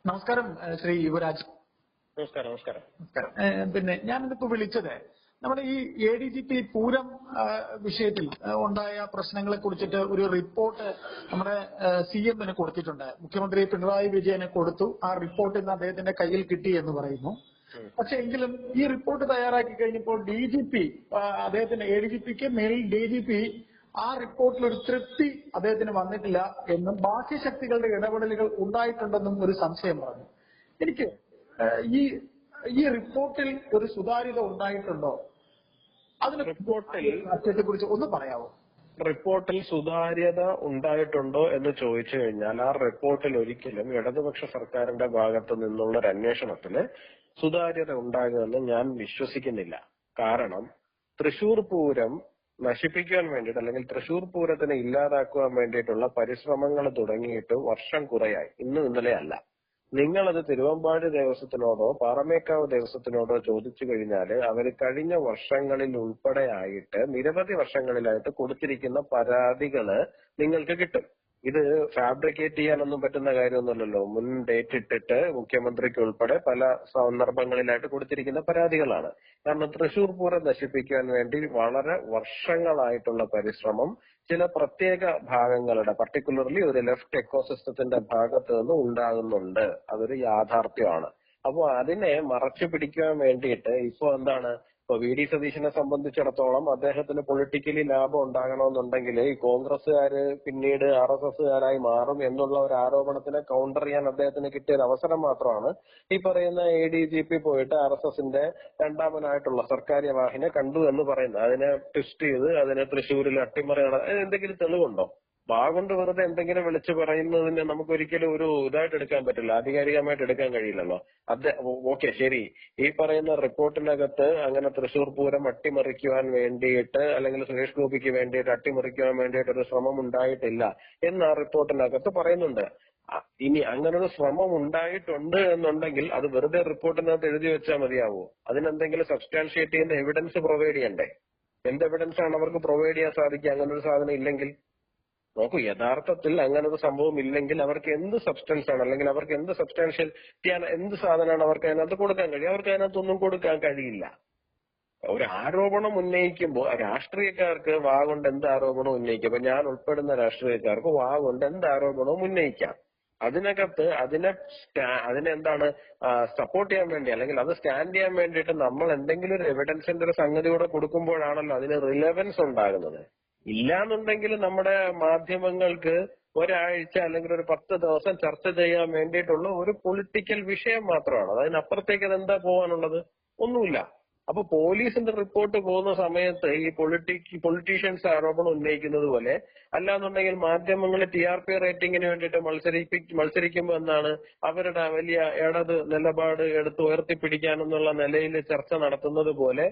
നമസ്കാരം ശ്രീ യുവരാജ്. നമസ്കാരം. നമസ്കാരം. നമസ്കാരം. പിന്നെ ഞാനിതിപ്പോ വിളിച്ചത് നമ്മുടെ ഈ ADGP പൂരം വിഷയത്തിൽ ഉണ്ടായ പ്രശ്നങ്ങളെ കുറിച്ചിട്ട് ഒരു റിപ്പോർട്ട് നമ്മുടെ CM-ന് കൊടുത്തിട്ടുണ്ട്. മുഖ്യമന്ത്രി പിണറായി വിജയന് കൊടുത്തു. ആ റിപ്പോർട്ട് ഇന്ന് അദ്ദേഹത്തിന്റെ കയ്യിൽ കിട്ടി എന്ന് പറയുന്നു. പക്ഷെ എങ്കിലും ഈ റിപ്പോർട്ട് തയ്യാറാക്കി കഴിഞ്ഞപ്പോൾ DGP അദ്ദേഹത്തിന്റെ ADGPക്ക് മേൽ DGP ആ റിപ്പോർട്ടിൽ ഒരു തൃപ്തി അദ്ദേഹത്തിന് വന്നിട്ടില്ല എന്നും ബാഹ്യ ശക്തികളുടെ ഇടപെടലുകൾ ഉണ്ടായിട്ടുണ്ടെന്നും ഒരു സംശയം പറഞ്ഞു. എനിക്ക് ഈ റിപ്പോർട്ടിൽ ഒരു സുതാര്യത ഉണ്ടായിട്ടുണ്ടോ? അതിനെ കുറിച്ച് ഒന്ന് പറയാമോ? റിപ്പോർട്ടിൽ സുതാര്യത ഉണ്ടായിട്ടുണ്ടോ എന്ന് ചോദിച്ചു കഴിഞ്ഞാൽ ആ റിപ്പോർട്ടിൽ ഒരിക്കലും ഇടതുപക്ഷ സർക്കാരിന്റെ ഭാഗത്ത് നിന്നുള്ള ഒരു അന്വേഷണത്തിന് സുതാര്യത ഉണ്ടാകുമെന്ന് ഞാൻ വിശ്വസിക്കുന്നില്ല. കാരണം തൃശൂർ പൂരം നശിപ്പിക്കാൻ വേണ്ടിയിട്ട് അല്ലെങ്കിൽ തൃശൂർ പൂരത്തിനെ ഇല്ലാതാക്കുവാൻ വേണ്ടിയിട്ടുള്ള പരിശ്രമങ്ങൾ തുടങ്ങിയിട്ട് വർഷം കുറയായി, ഇന്നും ഇന്നലെ അല്ല. നിങ്ങളത് തിരുവമ്പാടി ദേവസ്വത്തിനോടോ പാറമേക്കാവ് ദേവസ്വത്തിനോടോ ചോദിച്ചു കഴിഞ്ഞാൽ അവർ കഴിഞ്ഞ വർഷങ്ങളിൽ ഉൾപ്പെടെ ആയിട്ട് നിരവധി വർഷങ്ങളിലായിട്ട് കൊടുത്തിരിക്കുന്ന പരാതികള് നിങ്ങൾക്ക് കിട്ടും. ഇത് ഫാബ്രിക്കേറ്റ് ചെയ്യാനൊന്നും പറ്റുന്ന കാര്യമൊന്നുമല്ലല്ലോ. മുൻ ഡേറ്റ് ഇട്ടിട്ട് മുഖ്യമന്ത്രിക്ക് ഉൾപ്പെടെ പല സന്ദർഭങ്ങളിലായിട്ട് കൊടുത്തിരിക്കുന്ന പരാതികളാണ്. കാരണം തൃശൂർ പൂരം നശിപ്പിക്കാൻ വേണ്ടി വളരെ വർഷങ്ങളായിട്ടുള്ള പരിശ്രമം ചില പ്രത്യേക ഭാഗങ്ങളുടെ പർട്ടിക്കുലർലി ഒരു ലെഫ്റ്റ് എക്കോസിസ്റ്റത്തിന്റെ ഭാഗത്ത് നിന്ന് ഉണ്ടാകുന്നുണ്ട്. അതൊരു യാഥാർത്ഥ്യമാണ്. അപ്പോൾ അതിനെ മറച്ചു പിടിക്കാൻ വേണ്ടിയിട്ട് ഇപ്പൊ എന്താണ്, ഇപ്പൊ VD സതീശനെ സംബന്ധിച്ചിടത്തോളം അദ്ദേഹത്തിന് പൊളിറ്റിക്കലി ലാഭം ഉണ്ടാകണമെന്നുണ്ടെങ്കിൽ ഈ കോൺഗ്രസ്സുകാര് പിന്നീട് RSSകാരായി മാറും എന്നുള്ള ഒരു ആരോപണത്തിനെ കൗണ്ടർ ചെയ്യാൻ അദ്ദേഹത്തിന് കിട്ടിയ ഒരു അവസരം മാത്രമാണ് ഈ പറയുന്ന ADGP പോയിട്ട് RSSന്റെ രണ്ടാമനായിട്ടുള്ള സർക്കാർ വാഹിനെ കണ്ടു എന്ന് പറയുന്നത്. അതിനെ ട്വിസ്റ്റ് ചെയ്ത് അതിനെ തൃശ്ശൂരിൽ അട്ടിമറി എന്തെങ്കിലും തെളിവുണ്ടോ? കൊണ്ട് വെറുതെ എന്തെങ്കിലും വിളിച്ചു പറയുന്നതിന് നമുക്ക് ഒരിക്കലും ഒരു ഇതായിട്ട് എടുക്കാൻ പറ്റില്ല, ആധികാരികമായിട്ട് എടുക്കാൻ കഴിയില്ലല്ലോ. ഓക്കെ, ശരി, ഈ പറയുന്ന റിപ്പോർട്ടിനകത്ത് അങ്ങനെ തൃശൂർ പൂരം അട്ടിമറിക്കുവാൻ വേണ്ടിയിട്ട് അല്ലെങ്കിൽ സുരേഷ് ഗോപിക്ക് വേണ്ടിയിട്ട് അട്ടിമറിക്കുവാൻ വേണ്ടിയിട്ട് ഒരു ശ്രമം ഉണ്ടായിട്ടില്ല എന്ന് ആ റിപ്പോർട്ടിനകത്ത് പറയുന്നുണ്ട്. ഇനി അങ്ങനെ ഒരു ശ്രമം ഉണ്ടായിട്ടുണ്ട് എന്നുണ്ടെങ്കിൽ അത് വെറുതെ റിപ്പോർട്ടിനകത്ത് എഴുതി വെച്ചാൽ മതിയാവോ? അതിനെന്തെങ്കിലും സബ്സ്റ്റാൻഷിയേറ്റ് ചെയ്യുന്ന എവിഡൻസ് പ്രൊവൈഡ് ചെയ്യണ്ടേ? എന്ത് എവിഡൻസ് ആണ് അവർക്ക് പ്രൊവൈഡ് ചെയ്യാൻ സാധിക്കുക അങ്ങനെ ഒരു സാധനം ഇല്ലെങ്കിൽ? നോക്കൂ, യഥാർത്ഥത്തിൽ അങ്ങനെ ഒരു സംഭവം ഇല്ലെങ്കിൽ അവർക്ക് എന്ത് സബ്സ്റ്റൻസ് ആണ് അല്ലെങ്കിൽ അവർക്ക് എന്ത് സബ്സ്റ്റാൻഷ്യൽ ചെയ്യാൻ എന്ത് സാധനമാണ് അവർക്ക് അതിനകത്ത് കൊടുക്കാൻ കഴിയും? അവർക്ക് അതിനകത്തൊന്നും കൊടുക്കാൻ കഴിയില്ല. ഒരു ആരോപണം ഉന്നയിക്കുമ്പോൾ രാഷ്ട്രീയക്കാർക്ക് കൊണ്ട് എന്ത് ആരോപണം ഉന്നയിക്കാം. ഇപ്പൊ ഞാൻ ഉൾപ്പെടുന്ന രാഷ്ട്രീയക്കാർക്ക് കൊണ്ട് എന്ത് ആരോപണവും ഉന്നയിക്കാം. അതിനകത്ത് അതിനെന്താണ് സപ്പോർട്ട് ചെയ്യാൻ വേണ്ടി അല്ലെങ്കിൽ അത് സ്റ്റാൻഡ് ചെയ്യാൻ വേണ്ടിയിട്ട് നമ്മൾ എന്തെങ്കിലും ഒരു എവിഡൻസിന്റെ ഒരു സംഗതി കൂടെ കൊടുക്കുമ്പോഴാണല്ലോ അതിന് റിലവൻസ് ഉണ്ടാകുന്നത്. ഇല്ലാന്നുണ്ടെങ്കിൽ നമ്മുടെ മാധ്യമങ്ങൾക്ക് ഒരാഴ്ച അല്ലെങ്കിൽ ഒരു 10 ദിവസം ചർച്ച ചെയ്യാൻ വേണ്ടിയിട്ടുള്ള ഒരു പൊളിറ്റിക്കൽ വിഷയം മാത്രമാണ്. അതിനപ്പുറത്തേക്ക് അതെന്താ പോകാനുള്ളത്? ഒന്നുമില്ല. അപ്പൊ പോലീസിന്റെ റിപ്പോർട്ട് പോകുന്ന സമയത്ത് ഈ പൊളിറ്റീഷ്യൻസ് ആരോപണം ഉന്നയിക്കുന്നത് പോലെ അല്ലാന്നുണ്ടെങ്കിൽ മാധ്യമങ്ങളെ TRP റേറ്റിംഗിന് വേണ്ടിയിട്ട് മത്സരിക്കുമ്പോൾ എന്താണ് അവരുടെ വലിയ ഇടത് നിലപാട് എടുത്ത് ഉയർത്തിപ്പിടിക്കാനെന്നുള്ള നിലയിൽ ചർച്ച നടത്തുന്നത് പോലെ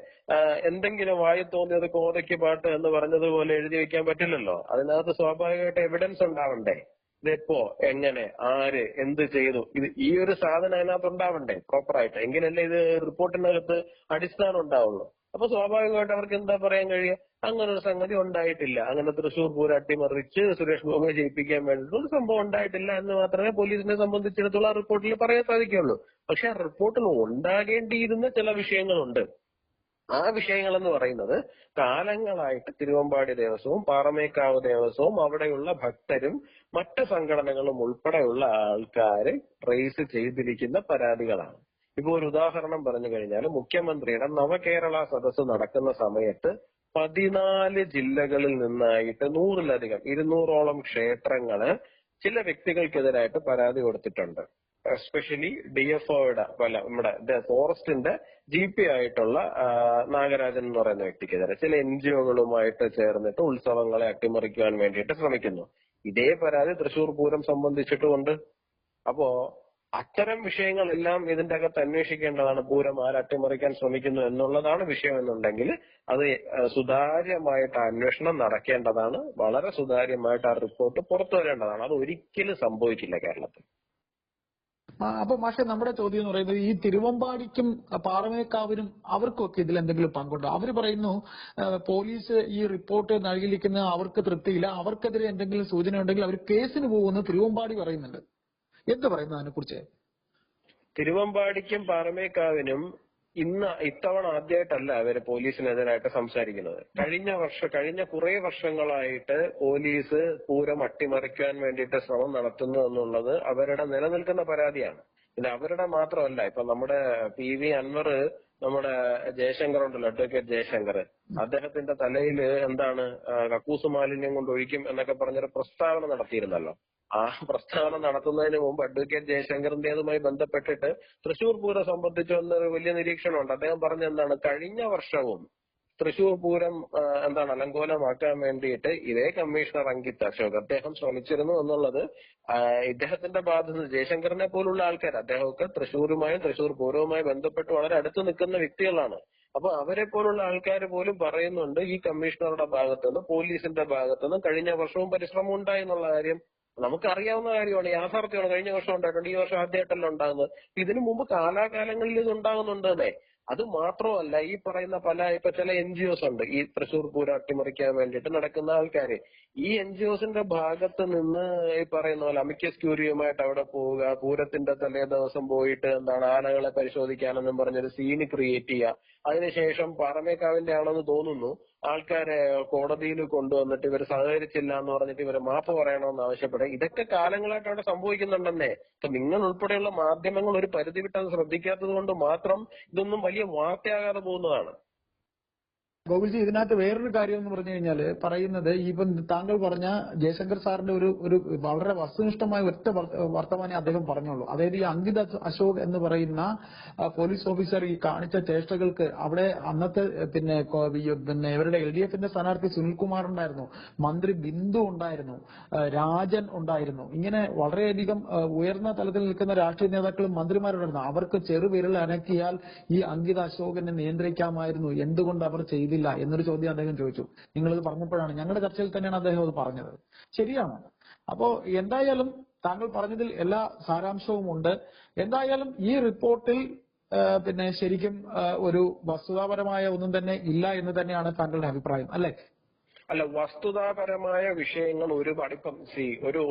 എന്തെങ്കിലും വായി തോന്നിയത് കോതയ്ക്ക് പാട്ട് എന്ന് പറഞ്ഞതുപോലെ എഴുതി വെക്കാൻ പറ്റില്ലല്ലോ. അതിനകത്ത് സ്വാഭാവികമായിട്ട് എവിഡൻസ് ഉണ്ടാവണ്ടേ? ഇതെപ്പോ, എങ്ങനെ, ആര്, എന്ത് ചെയ്തു, ഇത് ഈ ഒരു സാധനം അതിനകത്ത് ഉണ്ടാവണ്ടേ പ്രോപ്പറായിട്ട്? എങ്കിലല്ലേ ഇത് റിപ്പോർട്ടിനകത്ത് അടിസ്ഥാനം ഉണ്ടാവുള്ളൂ. അപ്പൊ സ്വാഭാവികമായിട്ട് അവർക്ക് എന്താ പറയാൻ കഴിയുക? അങ്ങനെ ഒരു സംഗതി ഉണ്ടായിട്ടില്ല, അങ്ങനെ തൃശൂർ പൂരം അട്ടിമറിച്ച് സുരേഷ് ഗോപിയെ ജയിപ്പിക്കാൻ വേണ്ടിയിട്ട് ഒരു സംഭവം ഉണ്ടായിട്ടില്ല എന്ന് മാത്രമേ പോലീസിനെ സംബന്ധിച്ചിടത്തോളം ആ റിപ്പോർട്ടിൽ പറയാൻ സാധിക്കുകയുള്ളൂ. പക്ഷെ ആ റിപ്പോർട്ടിൽ ഉണ്ടാകേണ്ടിയിരുന്ന ചില വിഷയങ്ങളുണ്ട്. ആ വിഷയങ്ങൾ എന്ന് പറയുന്നത് കാലങ്ങളായിട്ട് തിരുവമ്പാടി ദേവസ്വവും പാറമേക്കാവ് ദേവസ്വവും അവിടെയുള്ള ഭക്തരും മറ്റ് സംഘടനകളും ഉൾപ്പെടെയുള്ള ആൾക്കാര് റേസ് ചെയ്തിരിക്കുന്ന പരാതികളാണ്. ഇപ്പൊ ഒരു ഉദാഹരണം പറഞ്ഞു കഴിഞ്ഞാൽ മുഖ്യമന്ത്രിയുടെ നവകേരള സദസ്സ് നടക്കുന്ന സമയത്ത് 14 ജില്ലകളിൽ നിന്നായിട്ട് 100-ലധികം 200ഓളം ക്ഷേത്രങ്ങള് ചില വ്യക്തികൾക്കെതിരായിട്ട് പരാതി കൊടുത്തിട്ടുണ്ട്. എസ്പെഷ്യലി DFOയുടെ നമ്മുടെ ഫോറസ്റ്റിന്റെ GP ആയിട്ടുള്ള നാഗരാജൻ എന്ന് പറയുന്ന വ്യക്തിക്കെതിരെ ചില NGOകളുമായിട്ട് ചേർന്നിട്ട് ഉത്സവങ്ങളെ അട്ടിമറിക്കുവാൻ വേണ്ടിയിട്ട് ശ്രമിക്കുന്നു. ഇതേ പരാതി തൃശൂർ പൂരം സംബന്ധിച്ചിട്ടുമുണ്ട്. അപ്പോ അത്തരം വിഷയങ്ങളെല്ലാം ഇതിന്റെ അകത്ത് അന്വേഷിക്കേണ്ടതാണ്. പൂരം ആര് അട്ടിമറിക്കാൻ ശ്രമിക്കുന്നു എന്നുള്ളതാണ് വിഷയം എന്നുണ്ടെങ്കിൽ അത് സുതാര്യമായിട്ട് അന്വേഷണം നടക്കേണ്ടതാണ്. വളരെ സുതാര്യമായിട്ട് ആ റിപ്പോർട്ട് പുറത്തു വരേണ്ടതാണ്. അത് ഒരിക്കലും സംഭവിക്കില്ല കേരളത്തിൽ. അപ്പൊ മാഷെ, നമ്മുടെ ചോദ്യം എന്ന് പറയുന്നത് ഈ തിരുവമ്പാടിക്കും പാറമേക്കാവിനും അവർക്കൊക്കെ ഇതിൽ എന്തെങ്കിലും പങ്കുണ്ടോ? അവര് പറയുന്നു പോലീസ് ഈ റിപ്പോർട്ട് നൽകിയിരിക്കുന്ന അവർക്ക് തൃപ്തിയില്ല, അവർക്കെതിരെ എന്തെങ്കിലും സൂചന ഉണ്ടെങ്കിൽ അവർ കേസിന് പോകുമെന്ന് തിരുവമ്പാടി പറയുന്നുണ്ട്. എന്ത് പറയുന്നു അതിനെ കുറിച്ച്? തിരുവമ്പാടിക്കും പാറമേക്കാവിനും ഇത്തവണ ആദ്യമായിട്ടല്ല അവര് പോലീസിനെതിരായിട്ട് സംസാരിക്കുന്നത്. കഴിഞ്ഞ കുറെ വർഷങ്ങളായിട്ട് പോലീസ് പൂരം അട്ടിമറിക്കാൻ വേണ്ടിയിട്ട് ശ്രമം നടത്തുന്നു എന്നുള്ളത് അവരുടെ നിലനിൽക്കുന്ന പരാതിയാണ്. ഇത് അവരുടെ മാത്രമല്ല. ഇപ്പൊ നമ്മുടെ PV അൻവർ, നമ്മുടെ ജയശങ്കർ ഉണ്ടല്ലോ, അഡ്വക്കേറ്റ് ജയശങ്കർ, അദ്ദേഹത്തിന്റെ തലയിൽ കക്കൂസ് മാലിന്യം കൊണ്ട് ഒഴിക്കും എന്നൊക്കെ പറഞ്ഞൊരു പ്രസ്താവന നടത്തിയിരുന്നല്ലോ. ആ പ്രസ്താവന നടത്തുന്നതിന് മുമ്പ് അഡ്വക്കേറ്റ് ജയശങ്കറിന്റേതുമായി ബന്ധപ്പെട്ടിട്ട് തൃശൂർ പൂരം സംബന്ധിച്ച് ഒരു വലിയ നിരീക്ഷണമുണ്ട്. അദ്ദേഹം പറഞ്ഞ കഴിഞ്ഞ വർഷവും തൃശൂർ പൂരം അലങ്കോലമാക്കാൻ വേണ്ടിയിട്ട് ഇതേ കമ്മീഷണർ അങ്കിത് അശോക് അദ്ദേഹം ശ്രമിച്ചിരുന്നു എന്നുള്ളത് ഇദ്ദേഹത്തിന്റെ ഭാഗത്ത് ജയശങ്കറിനെ പോലുള്ള ആൾക്കാർ, അദ്ദേഹമൊക്കെ തൃശൂരുമായും തൃശൂർ പൂരവുമായി ബന്ധപ്പെട്ട് വളരെ അടുത്ത് നിൽക്കുന്ന വ്യക്തികളാണ്. അപ്പൊ അവരെ പോലുള്ള ആൾക്കാർ പോലും പറയുന്നുണ്ട് ഈ കമ്മീഷണറുടെ ഭാഗത്തുനിന്ന്, പോലീസിന്റെ ഭാഗത്തുനിന്ന് കഴിഞ്ഞ വർഷവും പരിശ്രമം ഉണ്ടായി എന്നുള്ള കാര്യം നമുക്കറിയാവുന്ന കാര്യമാണ്, യാഥാർത്ഥ്യമാണ്. കഴിഞ്ഞ വർഷം ഉണ്ടായിട്ടുണ്ട്, ഈ വർഷം ആദ്യമായിട്ടല്ല ഉണ്ടാകുന്നത്. ഇതിനു മുമ്പ് കാലാകാലങ്ങളിൽ ഇത് ഉണ്ടാകുന്നുണ്ട് തന്നെ. അത് മാത്രമല്ല, ഈ പറയുന്ന ഇപ്പൊ ചില NGOs ഉണ്ട് ഈ തൃശൂർ പൂരം അട്ടിമറിക്കാൻ വേണ്ടിയിട്ട് നടക്കുന്ന ആൾക്കാര്. ഈ NGOസിന്റെ ഭാഗത്ത് നിന്ന് ഈ പറയുന്ന പോലെ അമിക്കസ് ക്യൂറിയുമായിട്ട് അവിടെ പോവുക, പൂരത്തിന്റെ തലേ ദിവസം പോയിട്ട് ആനകളെ പരിശോധിക്കാനെന്നും പറഞ്ഞൊരു സീന് ക്രിയേറ്റ് ചെയ്യുക. അതിനുശേഷം പാറമേക്കാവിന്റെ ആണെന്ന് തോന്നുന്നു ആൾക്കാരെ കോടതിയിൽ കൊണ്ടുവന്നിട്ട് ഇവർ സഹകരിച്ചില്ല എന്ന് പറഞ്ഞിട്ട് ഇവര് മാപ്പ് പറയണമെന്ന് ആവശ്യപ്പെടുക. ഇതൊക്കെ കാലങ്ങളായിട്ട് അവിടെ സംഭവിക്കുന്നുണ്ടെന്നേ. അപ്പൊ നിങ്ങൾ ഉൾപ്പെടെയുള്ള മാധ്യമങ്ങൾ ഒരു പരിധി വിട്ട് അത് ശ്രദ്ധിക്കാത്തത് കൊണ്ട് മാത്രം ഇതൊന്നും വലിയ വാർത്തയാകാതെ പോകുന്നതാണ്. ഗോകുൽജി, ഇതിനകത്ത് വേറൊരു കാര്യം എന്ന് പറഞ്ഞു കഴിഞ്ഞാല് പറയുന്നത്, ഇപ്പം താങ്കൾ പറഞ്ഞ ജയശങ്കർ സാറിന്റെ ഒരു വളരെ വസ്തുനിഷ്ഠമായ ഒറ്റ വർത്തമാനം അദ്ദേഹം പറഞ്ഞോളൂ. അതായത് ഈ അങ്കിത് അശോക് എന്ന് പറയുന്ന പോലീസ് ഓഫീസർ ഈ കാണിച്ച ചേഷ്ടകൾക്ക് അവിടെ അന്നത്തെ പിന്നെ ഇവരുടെ LDFന്റെ സ്ഥാനാർത്ഥി സുനിൽകുമാർ ഉണ്ടായിരുന്നു, മന്ത്രി ബിന്ദു ഉണ്ടായിരുന്നു, രാജൻ ഉണ്ടായിരുന്നു. ഇങ്ങനെ വളരെയധികം ഉയർന്ന തലത്തിൽ നിൽക്കുന്ന രാഷ്ട്രീയ നേതാക്കളും മന്ത്രിമാരുണ്ടായിരുന്നു. അവർക്ക് ചെറുവിരൽ അനക്കിയാൽ ഈ അങ്കിത് അശോകിനെ നിയന്ത്രിക്കാമായിരുന്നു, എന്തുകൊണ്ട് അവർ ചെയ്തില്ല എന്നൊരു ചോദ്യം അദ്ദേഹം ചോദിച്ചു. നിങ്ങളിത് പറഞ്ഞപ്പോഴാണ്, ഞങ്ങളുടെ ചർച്ചയിൽ തന്നെയാണ് അദ്ദേഹം അത് പറഞ്ഞത്. ശരിയാണ്. അപ്പോ എന്തായാലും താങ്കൾ പറഞ്ഞതിൽ എല്ലാ സാരാംശവും ഉണ്ട്. എന്തായാലും ഈ റിപ്പോർട്ടിൽ പിന്നെ ശരിക്കും ഒരു വസ്തുതാപരമായ ഒന്നും തന്നെ ഇല്ല എന്ന് തന്നെയാണ് താങ്കളുടെ അഭിപ്രായം, അല്ലെ? അല്ല, വസ്തുതാപരമായ വിഷയങ്ങൾ ഒരുപാട് ഇപ്പം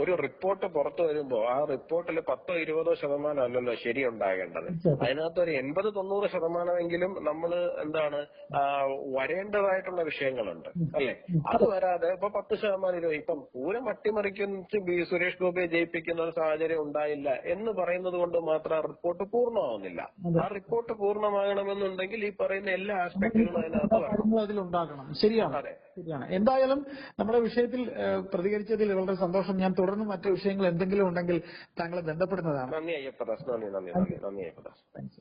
ഒരു റിപ്പോർട്ട് പുറത്തു വരുമ്പോ ആ റിപ്പോർട്ടിൽ 10-20% അല്ലല്ലോ ശരിയുണ്ടാകേണ്ടത്. അതിനകത്ത് ഒരു 80-90% നമ്മൾ വരേണ്ടതായിട്ടുള്ള വിഷയങ്ങളുണ്ട്, അല്ലെ? അത് വരാതെ ഇപ്പൊ 10% ഇപ്പം പൂരം അട്ടിമറിക്കുന്ന സുരേഷ് ഗോപിയെ ജയിപ്പിക്കുന്ന ഒരു സാഹചര്യം ഉണ്ടായില്ല എന്ന് പറയുന്നത് കൊണ്ട് മാത്രം ആ റിപ്പോർട്ട് പൂർണ്ണമാവുന്നില്ല. ആ റിപ്പോർട്ട് പൂർണ്ണമാകണമെന്നുണ്ടെങ്കിൽ ഈ പറയുന്ന എല്ലാ ആസ്പെക്ടുകളും അതിലുണ്ടാകണം. ശരിയാണ്, ശരിയാണ്. എന്തായാലും നമ്മുടെ വിഷയത്തിൽ പ്രതികരിച്ചതിൽ വളരെ സന്തോഷം. ഞാൻ തുടർന്ന് മറ്റു വിഷയങ്ങൾ എന്തെങ്കിലും ഉണ്ടെങ്കിൽ താങ്കളെ ബന്ധപ്പെടുന്നതാണ്. നന്ദി അയ്യപ്പദാസ്. നന്ദി.